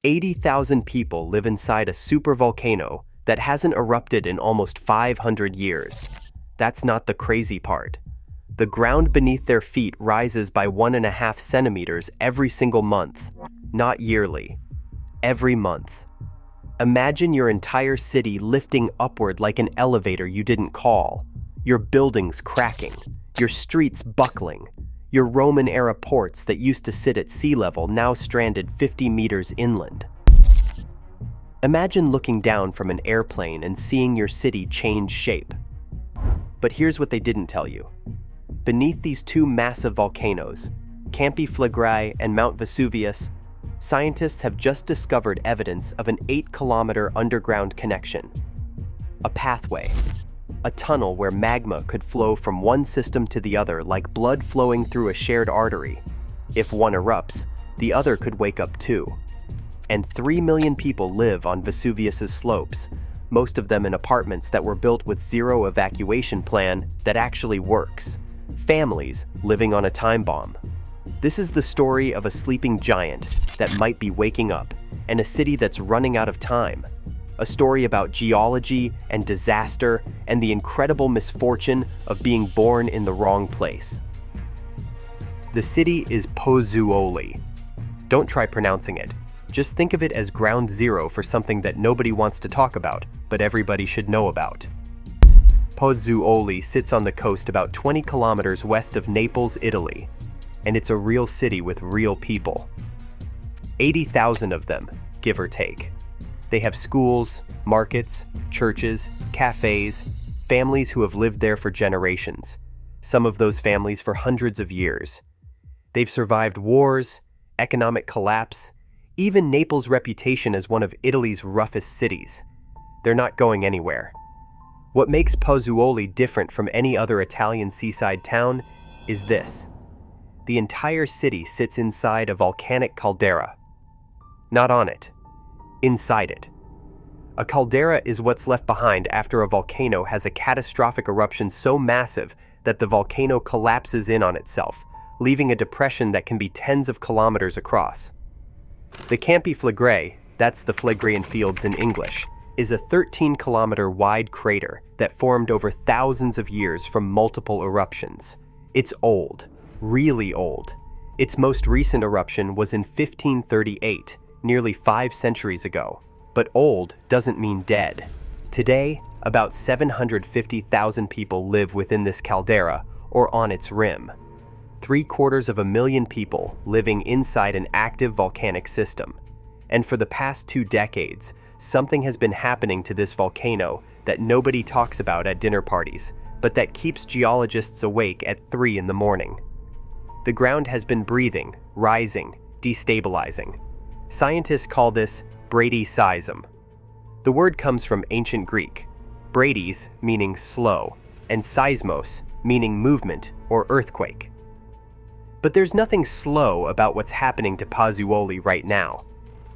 80,000 people live inside a supervolcano that hasn't erupted in almost 500 years. That's not the crazy part. The ground beneath their feet rises by 1.5 centimeters every single month, not yearly. Every month. Imagine your entire city lifting upward like an elevator you didn't call, your buildings cracking, your streets buckling, your Roman-era ports that used to sit at sea level now stranded 50 meters inland. Imagine looking down from an airplane and seeing your city change shape. But here's what they didn't tell you. Beneath these two massive volcanoes, Campi Flegrei and Mount Vesuvius, scientists have just discovered evidence of an 8-kilometer underground connection. A pathway. A tunnel where magma could flow from one system to the other like blood flowing through a shared artery. If one erupts, the other could wake up too. And 3 million people live on Vesuvius's slopes, most of them in apartments that were built with zero evacuation plan that actually works. Families living on a time bomb. This is the story of a sleeping giant that might be waking up, and a city that's running out of time. A story about geology and disaster and the incredible misfortune of being born in the wrong place. The city is Pozzuoli. Don't try pronouncing it. Just think of it as ground zero for something that nobody wants to talk about, but everybody should know about. Pozzuoli sits on the coast about 20 kilometers west of Naples, Italy, and it's a real city with real people. 80,000 of them, give or take. They have schools, markets, churches, cafes, families who have lived there for generations, some of those families for hundreds of years. They've survived wars, economic collapse, even Naples' reputation as one of Italy's roughest cities. They're not going anywhere. What makes Pozzuoli different from any other Italian seaside town is this. The entire city sits inside a volcanic caldera. Not on it. Inside it. A caldera is what's left behind after a volcano has a catastrophic eruption so massive that the volcano collapses in on itself, leaving a depression that can be tens of kilometers across. The Campi Flegrei, that's the Phlegrean fields in English, is a 13-kilometer wide crater that formed over thousands of years from multiple eruptions. It's old, really old. Its most recent eruption was in 1538, nearly 5 centuries ago. But old doesn't mean dead. Today, about 750,000 people live within this caldera or on its rim. 750,000 people living inside an active volcanic system. And for the past 2 decades, something has been happening to this volcano that nobody talks about at dinner parties, but that keeps geologists awake at 3 in the morning. The ground has been breathing, rising, destabilizing. Scientists call this bradyseism. The word comes from ancient Greek, brades meaning slow, and seismos meaning movement or earthquake. But there's nothing slow about what's happening to Pozzuoli right now,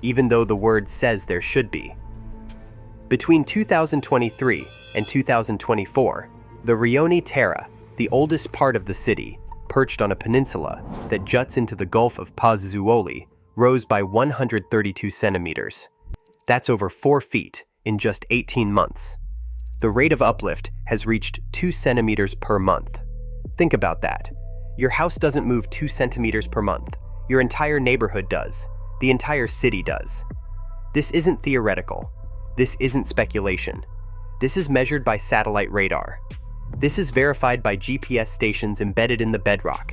even though the word says there should be. Between 2023 and 2024, the Rione Terra, the oldest part of the city, perched on a peninsula that juts into the Gulf of Pozzuoli, rose by 132 centimeters. That's over 4 feet in just 18 months. The rate of uplift has reached 2 centimeters per month. Think about that. Your house doesn't move 2 centimeters per month. Your entire neighborhood does. The entire city does. This isn't theoretical. This isn't speculation. This is measured by satellite radar. This is verified by GPS stations embedded in the bedrock.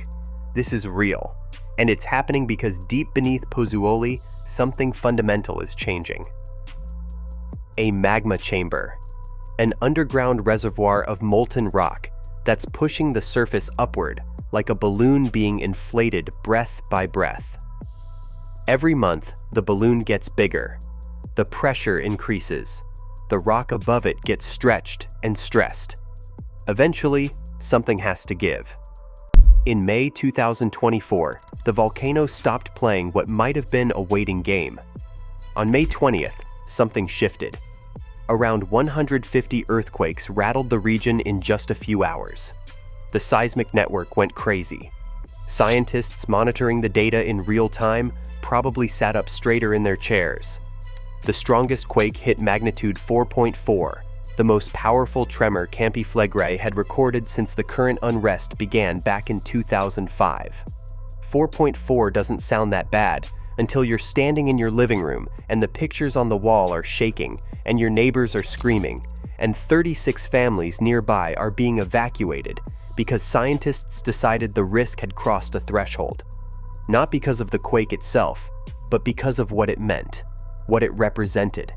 This is real. And it's happening because deep beneath Pozzuoli, something fundamental is changing. A magma chamber. An underground reservoir of molten rock that's pushing the surface upward like a balloon being inflated breath by breath. Every month, the balloon gets bigger. The pressure increases. The rock above it gets stretched and stressed. Eventually, something has to give. In May 2024, the volcano stopped playing what might have been a waiting game. On May 20th, something shifted. Around 150 earthquakes rattled the region in just a few hours. The seismic network went crazy. Scientists monitoring the data in real time probably sat up straighter in their chairs. The strongest quake hit magnitude 4.4, the most powerful tremor Campi Flegrei had recorded since the current unrest began back in 2005. 4.4 doesn't sound that bad until you're standing in your living room and the pictures on the wall are shaking and your neighbors are screaming and 36 families nearby are being evacuated because scientists decided the risk had crossed a threshold. Not because of the quake itself, but because of what it meant, what it represented.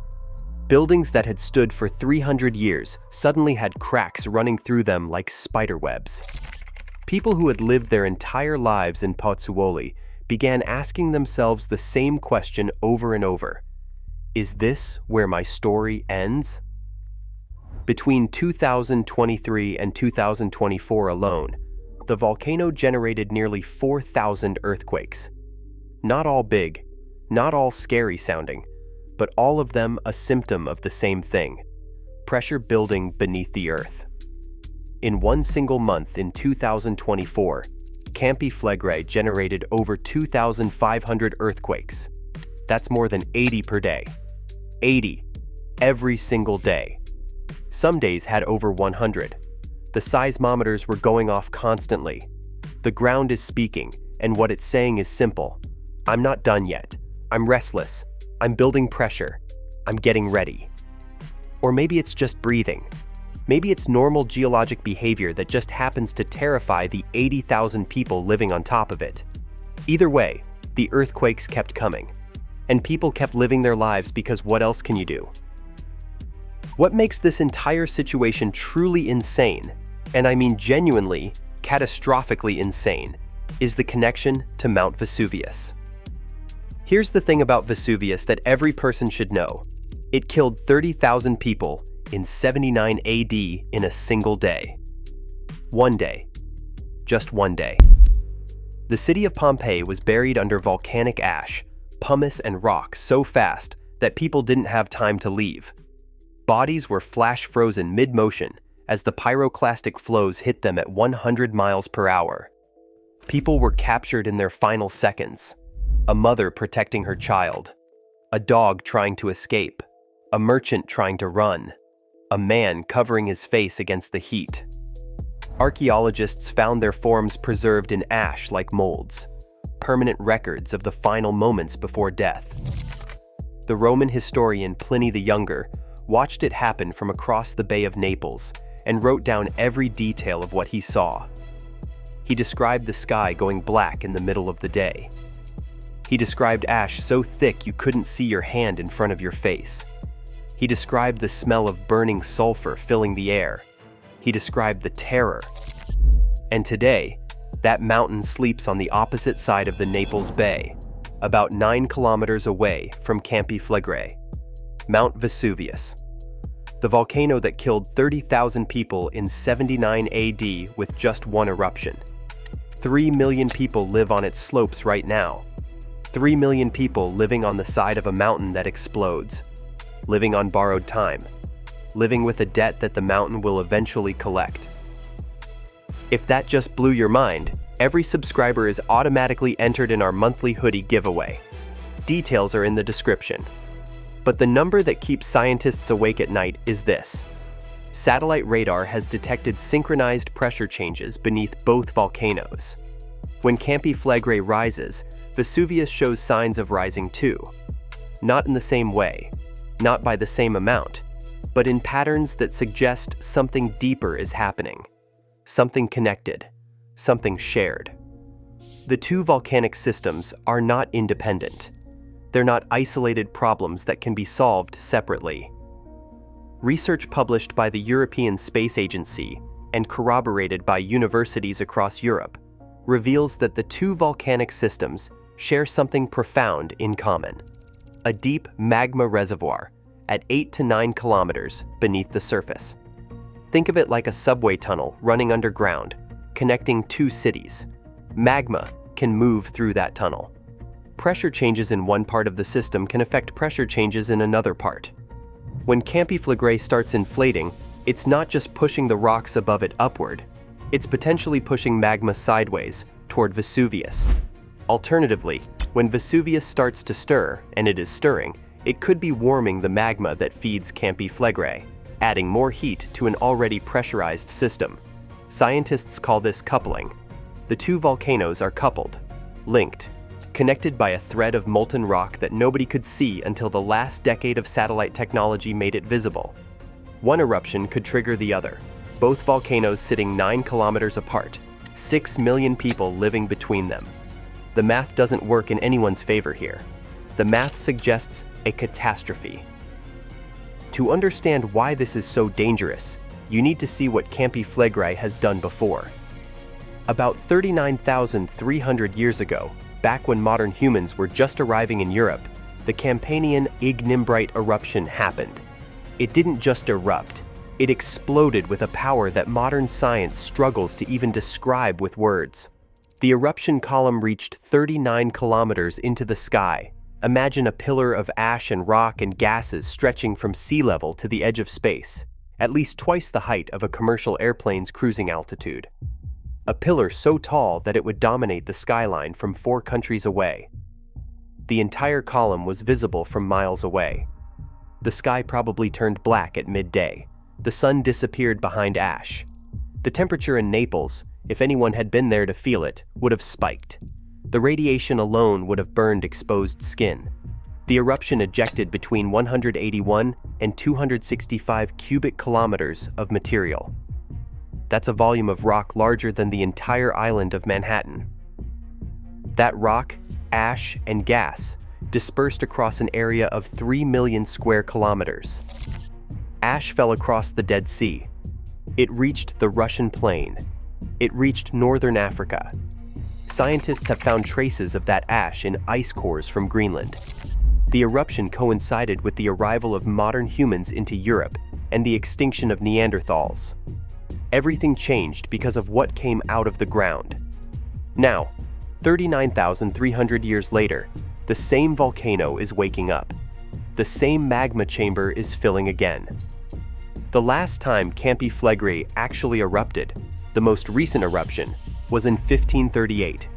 Buildings that had stood for 300 years suddenly had cracks running through them like spiderwebs. People who had lived their entire lives in Pozzuoli began asking themselves the same question over and over. Is this where my story ends? Between 2023 and 2024 alone, the volcano generated nearly 4,000 earthquakes. Not all big, not all scary sounding, but all of them a symptom of the same thing: pressure building beneath the earth. In one single month in 2024, Campi Flegrei generated over 2,500 earthquakes. That's more than 80 per day. 80. Every single day. Some days had over 100. The seismometers were going off constantly. The ground is speaking, and what it's saying is simple. I'm not done yet. I'm restless. I'm building pressure. I'm getting ready. Or maybe it's just breathing. Maybe it's normal geologic behavior that just happens to terrify the 80,000 people living on top of it. Either way, the earthquakes kept coming. And people kept living their lives because what else can you do? What makes this entire situation truly insane, and I mean genuinely, catastrophically insane, is the connection to Mount Vesuvius. Here's the thing about Vesuvius that every person should know. It killed 30,000 people in 79 AD in a single day. One day. Just one day. The city of Pompeii was buried under volcanic ash, pumice and rock so fast that people didn't have time to leave. Bodies were flash frozen mid-motion as the pyroclastic flows hit them at 100 miles per hour. People were captured in their final seconds. A mother protecting her child. A dog trying to escape. A merchant trying to run. A man covering his face against the heat. Archaeologists found their forms preserved in ash like molds, permanent records of the final moments before death. The Roman historian Pliny the Younger watched it happen from across the Bay of Naples and wrote down every detail of what he saw. He described the sky going black in the middle of the day. He described ash so thick you couldn't see your hand in front of your face. He described the smell of burning sulfur filling the air. He described the terror. And today, that mountain sleeps on the opposite side of the Naples Bay, about 9 kilometers away from Campi Flegrei, Mount Vesuvius. The volcano that killed 30,000 people in 79 AD with just one eruption. 3 million people live on its slopes right now. 3 million people living on the side of a mountain that explodes. Living on borrowed time. Living with a debt that the mountain will eventually collect. If that just blew your mind, every subscriber is automatically entered in our monthly hoodie giveaway. Details are in the description. But the number that keeps scientists awake at night is this. Satellite radar has detected synchronized pressure changes beneath both volcanoes. When Campi Flegrei rises, Vesuvius shows signs of rising too. Not in the same way, not by the same amount, but in patterns that suggest something deeper is happening. Something connected, something shared. The two volcanic systems are not independent. They're not isolated problems that can be solved separately. Research published by the European Space Agency and corroborated by universities across Europe reveals that the two volcanic systems share something profound in common: a deep magma reservoir at 8 to 9 kilometers beneath the surface. Think of it like a subway tunnel running underground, connecting two cities. Magma can move through that tunnel. Pressure changes in one part of the system can affect pressure changes in another part. When Campi Flegrei starts inflating, it's not just pushing the rocks above it upward, it's potentially pushing magma sideways, toward Vesuvius. Alternatively, when Vesuvius starts to stir, and it is stirring, it could be warming the magma that feeds Campi Flegrei, adding more heat to an already pressurized system. Scientists call this coupling. The two volcanoes are coupled, linked, connected by a thread of molten rock that nobody could see until the last decade of satellite technology made it visible. One eruption could trigger the other, both volcanoes sitting 9 kilometers apart, 6 million people living between them. The math doesn't work in anyone's favor here. The math suggests a catastrophe. To understand why this is so dangerous, you need to see what Campi Flegrei has done before. About 39,300 years ago, back when modern humans were just arriving in Europe, the Campanian ignimbrite eruption happened. It didn't just erupt, it exploded with a power that modern science struggles to even describe with words. The eruption column reached 39 kilometers into the sky. Imagine a pillar of ash and rock and gases stretching from sea level to the edge of space, at least twice the height of a commercial airplane's cruising altitude. A pillar so tall that it would dominate the skyline from 4 countries away. The entire column was visible from miles away. The sky probably turned black at midday. The sun disappeared behind ash. The temperature in Naples, if anyone had been there to feel it, would have spiked. The radiation alone would have burned exposed skin. The eruption ejected between 181 and 265 cubic kilometers of material. That's a volume of rock larger than the entire island of Manhattan. That rock, ash, and gas dispersed across an area of 3 million square kilometers. Ash fell across the Dead Sea. It reached the Russian plain. It reached northern Africa. Scientists have found traces of that ash in ice cores from Greenland. The eruption coincided with the arrival of modern humans into Europe and the extinction of Neanderthals. Everything changed because of what came out of the ground. Now, 39,300 years later, the same volcano is waking up. The same magma chamber is filling again. The last time Campi Flegrei actually erupted, the most recent eruption, was in 1538.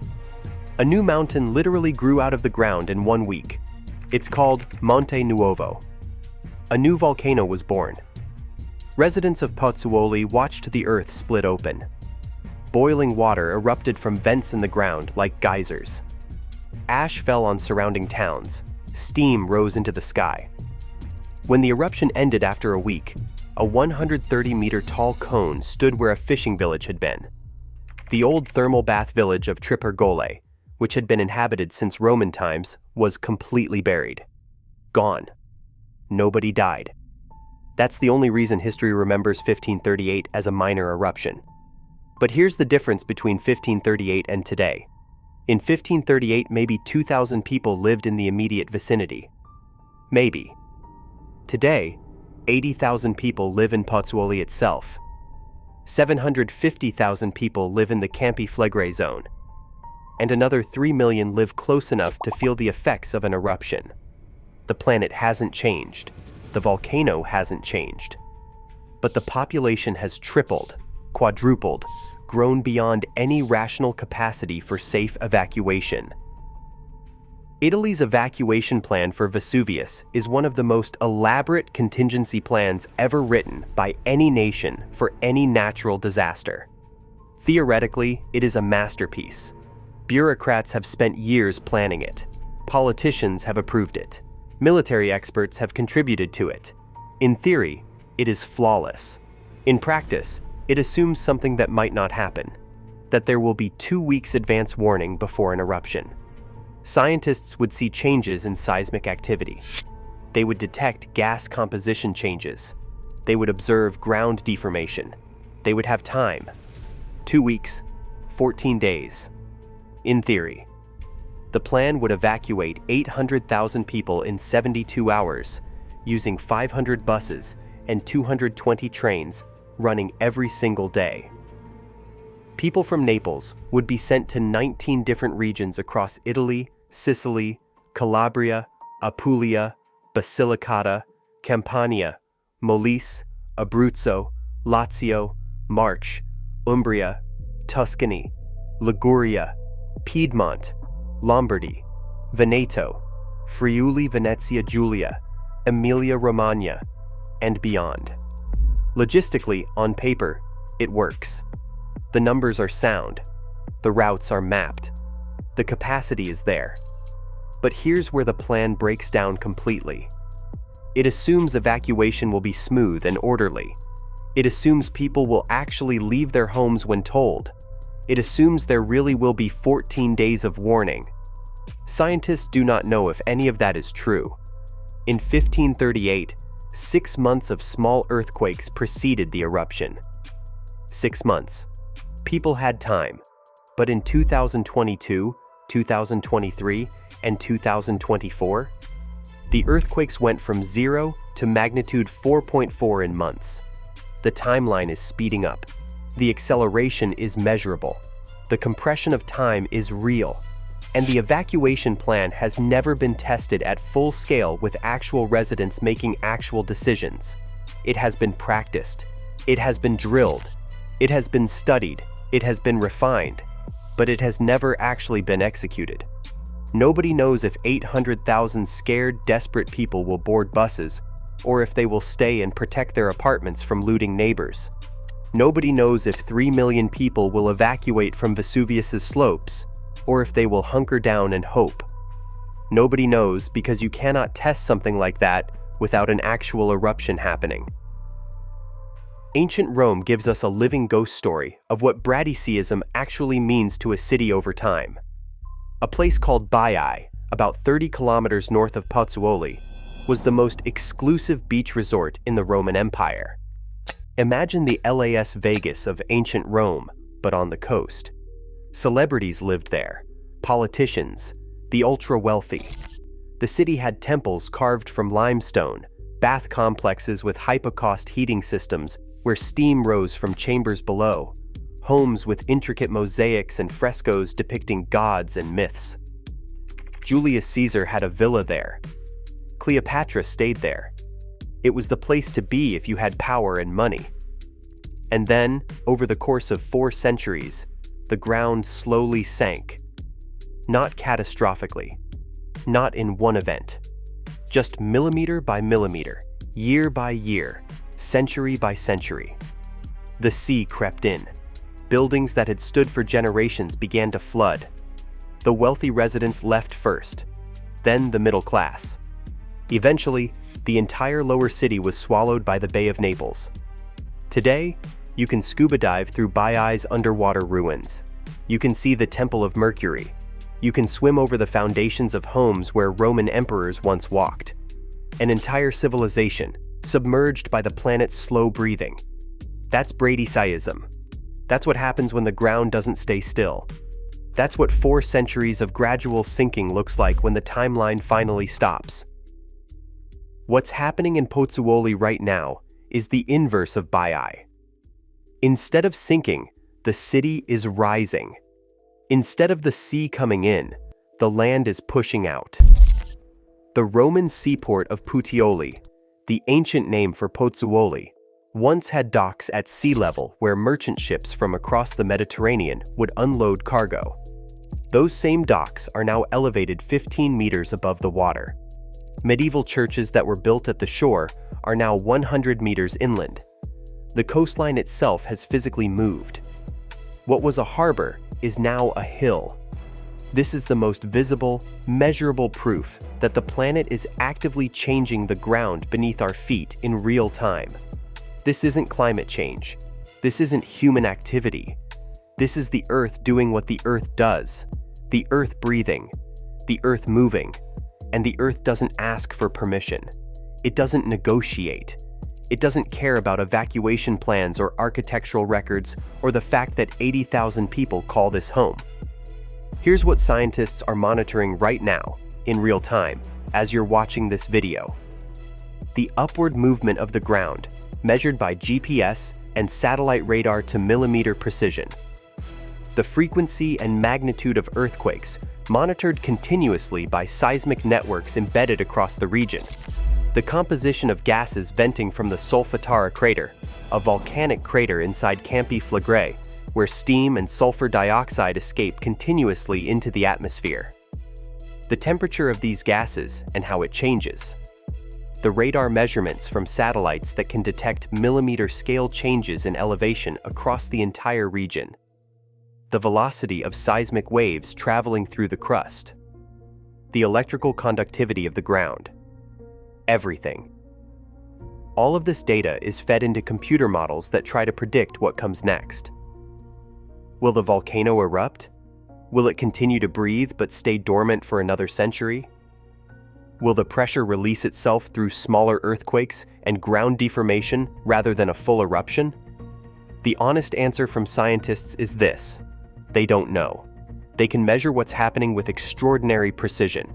A new mountain literally grew out of the ground in 1 week. It's called Monte Nuovo. A new volcano was born. Residents of Pozzuoli watched the earth split open. Boiling water erupted from vents in the ground like geysers. Ash fell on surrounding towns. Steam rose into the sky. When the eruption ended after a week, a 130-meter tall cone stood where a fishing village had been. The old thermal bath village of Tripergole, which had been inhabited since Roman times, was completely buried. Gone. Nobody died. That's the only reason history remembers 1538 as a minor eruption. But here's the difference between 1538 and today. In 1538, maybe 2,000 people lived in the immediate vicinity. Maybe. Today, 80,000 people live in Pozzuoli itself. 750,000 people live in the Campi Flegrei zone. And another 3 million live close enough to feel the effects of an eruption. The planet hasn't changed. The volcano hasn't changed. But the population has tripled, quadrupled, grown beyond any rational capacity for safe evacuation. Italy's evacuation plan for Vesuvius is one of the most elaborate contingency plans ever written by any nation for any natural disaster. Theoretically, it is a masterpiece. Bureaucrats have spent years planning it. Politicians have approved it. Military experts have contributed to it. In theory, it is flawless. In practice, it assumes something that might not happen, that there will be 2 weeks advance warning before an eruption. Scientists would see changes in seismic activity. They would detect gas composition changes. They would observe ground deformation. They would have time. 2 weeks, 14 days. In theory. The plan would evacuate 800,000 people in 72 hours, using 500 buses and 220 trains running every single day. People from Naples would be sent to 19 different regions across Italy, Sicily, Calabria, Apulia, Basilicata, Campania, Molise, Abruzzo, Lazio, Marche, Umbria, Tuscany, Liguria, Piedmont, Lombardy, Veneto, Friuli Venezia Giulia, Emilia-Romagna, and beyond. Logistically, on paper, it works. The numbers are sound. The routes are mapped. The capacity is there. But here's where the plan breaks down completely. It assumes evacuation will be smooth and orderly. It assumes people will actually leave their homes when told. It assumes there really will be 14 days of warning. Scientists do not know if any of that is true. In 1538, 6 months of small earthquakes preceded the eruption. 6 months. People had time. But in 2022, 2023, and 2024, the earthquakes went from 0 to magnitude 4.4 in months. The timeline is speeding up. The acceleration is measurable. The compression of time is real. And the evacuation plan has never been tested at full scale with actual residents making actual decisions. It has been practiced. It has been drilled. It has been studied. It has been refined. But it has never actually been executed. Nobody knows if 800,000 scared, desperate people will board buses, or if they will stay and protect their apartments from looting neighbors. Nobody knows if 3 million people will evacuate from Vesuvius's slopes, or if they will hunker down and hope. Nobody knows because you cannot test something like that without an actual eruption happening. Ancient Rome gives us a living ghost story of what bradyseism actually means to a city over time. A place called Baiae, about 30 kilometers north of Pozzuoli, was the most exclusive beach resort in the Roman Empire. Imagine the LAS Vegas of ancient Rome, but on the coast. Celebrities lived there, politicians, the ultra-wealthy. The city had temples carved from limestone, bath complexes with hypocaust heating systems where steam rose from chambers below, homes with intricate mosaics and frescoes depicting gods and myths. Julius Caesar had a villa there. Cleopatra stayed there. It was the place to be if you had power and money. And then, over the course of 4 centuries, the ground slowly sank. Not catastrophically. Not in one event. Just millimeter by millimeter, year by year, century by century. The sea crept in. Buildings that had stood for generations began to flood. The wealthy residents left first, then the middle class. Eventually, the entire lower city was swallowed by the Bay of Naples. Today, you can scuba dive through Baiae's underwater ruins. You can see the Temple of Mercury. You can swim over the foundations of homes where Roman emperors once walked. An entire civilization, submerged by the planet's slow breathing. That's bradyseism. That's what happens when the ground doesn't stay still. That's what 4 centuries of gradual sinking looks like when the timeline finally stops. What's happening in Pozzuoli right now is the inverse of Baiae. Instead of sinking, the city is rising. Instead of the sea coming in, the land is pushing out. The Roman seaport of Puteoli, the ancient name for Pozzuoli, once had docks at sea level where merchant ships from across the Mediterranean would unload cargo. Those same docks are now elevated 15 meters above the water. Medieval churches that were built at the shore are now 100 meters inland. The coastline itself has physically moved. What was a harbor is now a hill. This is the most visible, measurable proof that the planet is actively changing the ground beneath our feet in real time. This isn't climate change. This isn't human activity. This is the Earth doing what the Earth does. The Earth breathing. The Earth moving. And the Earth doesn't ask for permission. It doesn't negotiate. It doesn't care about evacuation plans or architectural records or the fact that 80,000 people call this home. Here's what scientists are monitoring right now, in real time, as you're watching this video. The upward movement of the ground, measured by GPS and satellite radar to millimeter precision. The frequency and magnitude of earthquakes, monitored continuously by seismic networks embedded across the region. The composition of gases venting from the Solfatara crater, a volcanic crater inside Campi Flegrei, where steam and sulfur dioxide escape continuously into the atmosphere. The temperature of these gases and how it changes. The radar measurements from satellites that can detect millimeter-scale changes in elevation across the entire region. The velocity of seismic waves traveling through the crust. The electrical conductivity of the ground. Everything. All of this data is fed into computer models that try to predict what comes next. Will the volcano erupt? Will it continue to breathe but stay dormant for another century? Will the pressure release itself through smaller earthquakes and ground deformation rather than a full eruption? The honest answer from scientists is this: they don't know. They can measure what's happening with extraordinary precision.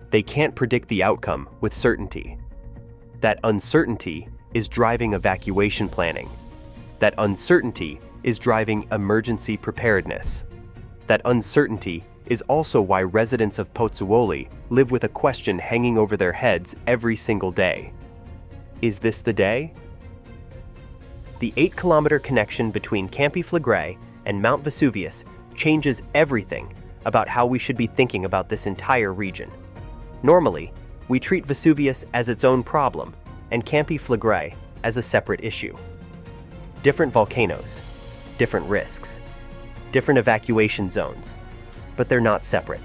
They can't predict the outcome with certainty. That uncertainty is driving evacuation planning. That uncertainty is driving emergency preparedness. That uncertainty is also why residents of Pozzuoli live with a question hanging over their heads every single day. Is this the day? The 8-kilometer connection between Campi Flegrei and Mount Vesuvius changes everything about how we should be thinking about this entire region. Normally, we treat Vesuvius as its own problem and Campi Flegrei as a separate issue. Different volcanoes, different risks, different evacuation zones, but they're not separate.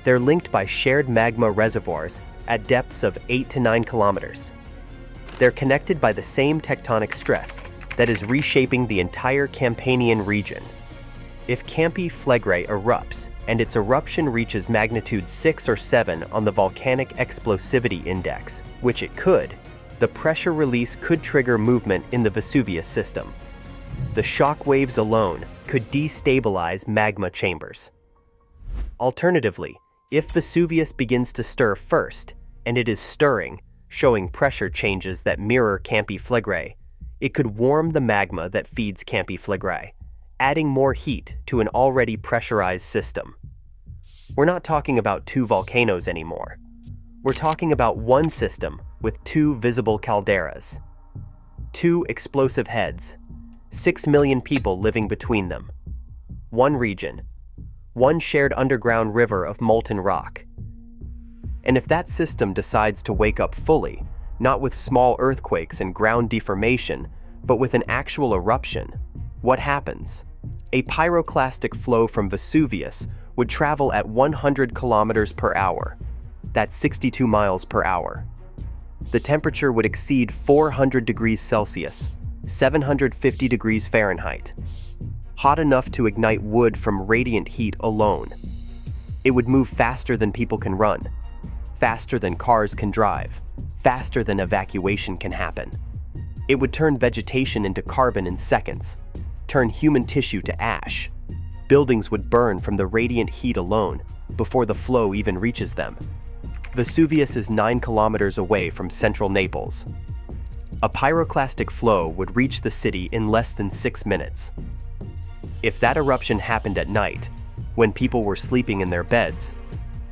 They're linked by shared magma reservoirs at depths of 8 to 9 kilometers. They're connected by the same tectonic stress that is reshaping the entire Campanian region. If Campi Flegrei erupts and its eruption reaches magnitude 6 or 7 on the volcanic explosivity index, which it could, the pressure release could trigger movement in the Vesuvius system. The shock waves alone could destabilize magma chambers. Alternatively, if Vesuvius begins to stir first, and it is stirring, showing pressure changes that mirror Campi Flegrei, it could warm the magma that feeds Campi Flegrei, adding more heat to an already pressurized system. We're not talking about two volcanoes anymore. We're talking about one system with two visible calderas, two explosive heads, 6 million people living between them, one region, one shared underground river of molten rock. And if that system decides to wake up fully, not with small earthquakes and ground deformation, but with an actual eruption, what happens? A pyroclastic flow from Vesuvius would travel at 100 kilometers per hour. That's 62 miles per hour. The temperature would exceed 400 degrees Celsius, 750 degrees Fahrenheit. Hot enough to ignite wood from radiant heat alone. It would move faster than people can run, faster than cars can drive, faster than evacuation can happen. It would turn vegetation into carbon in seconds, turn human tissue to ash. Buildings would burn from the radiant heat alone before the flow even reaches them. Vesuvius is 9 kilometers away from central Naples. A pyroclastic flow would reach the city in less than 6 minutes. If that eruption happened at night, when people were sleeping in their beds,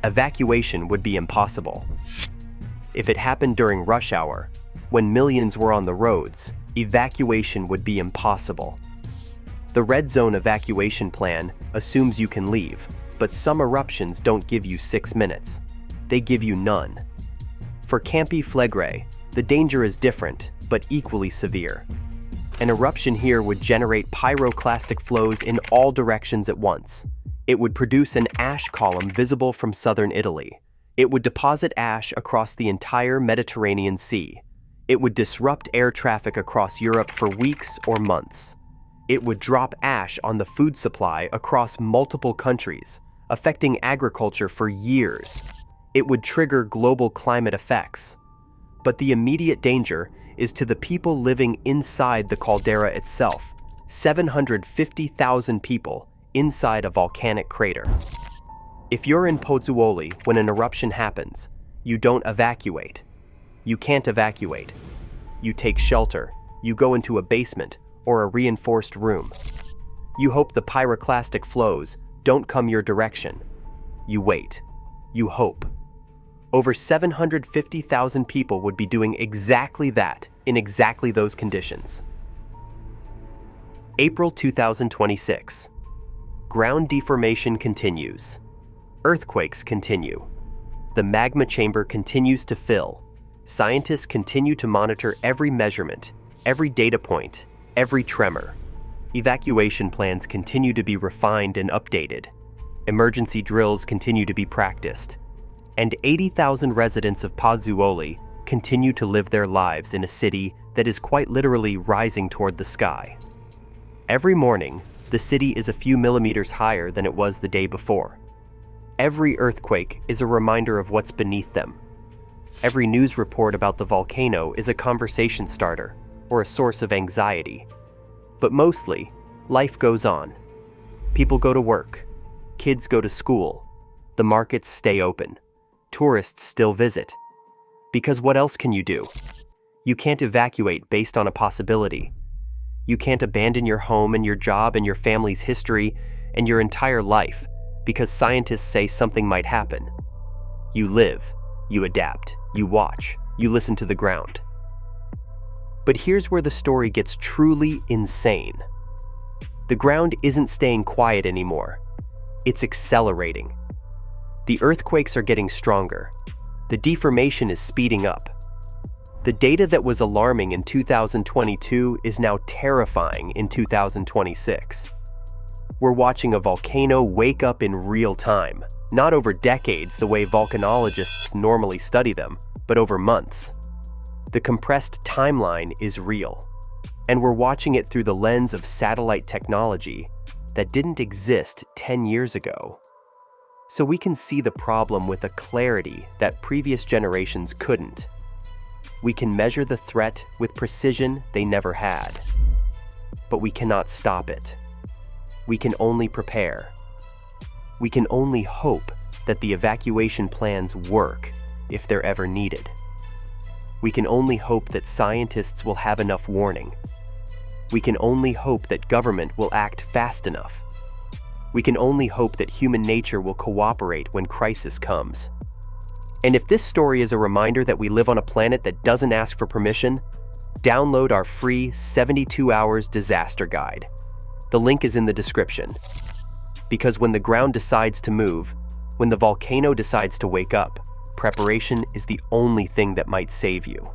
evacuation would be impossible. If it happened during rush hour, when millions were on the roads, evacuation would be impossible. The red zone evacuation plan assumes you can leave, but some eruptions don't give you 6 minutes. They give you none. For Campi Flegrei, the danger is different, but equally severe. An eruption here would generate pyroclastic flows in all directions at once. It would produce an ash column visible from southern Italy. It would deposit ash across the entire Mediterranean Sea. It would disrupt air traffic across Europe for weeks or months. It would drop ash on the food supply across multiple countries, affecting agriculture for years. It would trigger global climate effects. But the immediate danger is to the people living inside the caldera itself, 750,000 people inside a volcanic crater. If you're in Pozzuoli when an eruption happens, you don't evacuate. You can't evacuate. You take shelter, you go into a basement or a reinforced room. You hope the pyroclastic flows don't come your direction. You wait. You hope. Over 750,000 people would be doing exactly that in exactly those conditions. April 2026. Ground deformation continues. Earthquakes continue. The magma chamber continues to fill. Scientists continue to monitor every measurement, every data point, every tremor. Evacuation plans continue to be refined and updated. Emergency drills continue to be practiced. And 80,000 residents of Pozzuoli continue to live their lives in a city that is quite literally rising toward the sky. Every morning, the city is a few millimeters higher than it was the day before. Every earthquake is a reminder of what's beneath them. Every news report about the volcano is a conversation starter or a source of anxiety. But mostly, life goes on. People go to work. Kids go to school. The markets stay open. Tourists still visit. Because what else can you do? You can't evacuate based on a possibility. You can't abandon your home and your job and your family's history and your entire life because scientists say something might happen. You live, you adapt, you watch, you listen to the ground. But here's where the story gets truly insane. The ground isn't staying quiet anymore. It's accelerating. The earthquakes are getting stronger. The deformation is speeding up. The data that was alarming in 2022 is now terrifying in 2026. We're watching a volcano wake up in real time, not over decades the way volcanologists normally study them, but over months. The compressed timeline is real, and we're watching it through the lens of satellite technology that didn't exist 10 years ago. So we can see the problem with a clarity that previous generations couldn't. We can measure the threat with precision they never had. But we cannot stop it. We can only prepare. We can only hope that the evacuation plans work if they're ever needed. We can only hope that scientists will have enough warning. We can only hope that government will act fast enough. We can only hope that human nature will cooperate when crisis comes. And if this story is a reminder that we live on a planet that doesn't ask for permission, download our free 72 hours disaster guide. The link is in the description. Because when the ground decides to move, when the volcano decides to wake up, preparation is the only thing that might save you.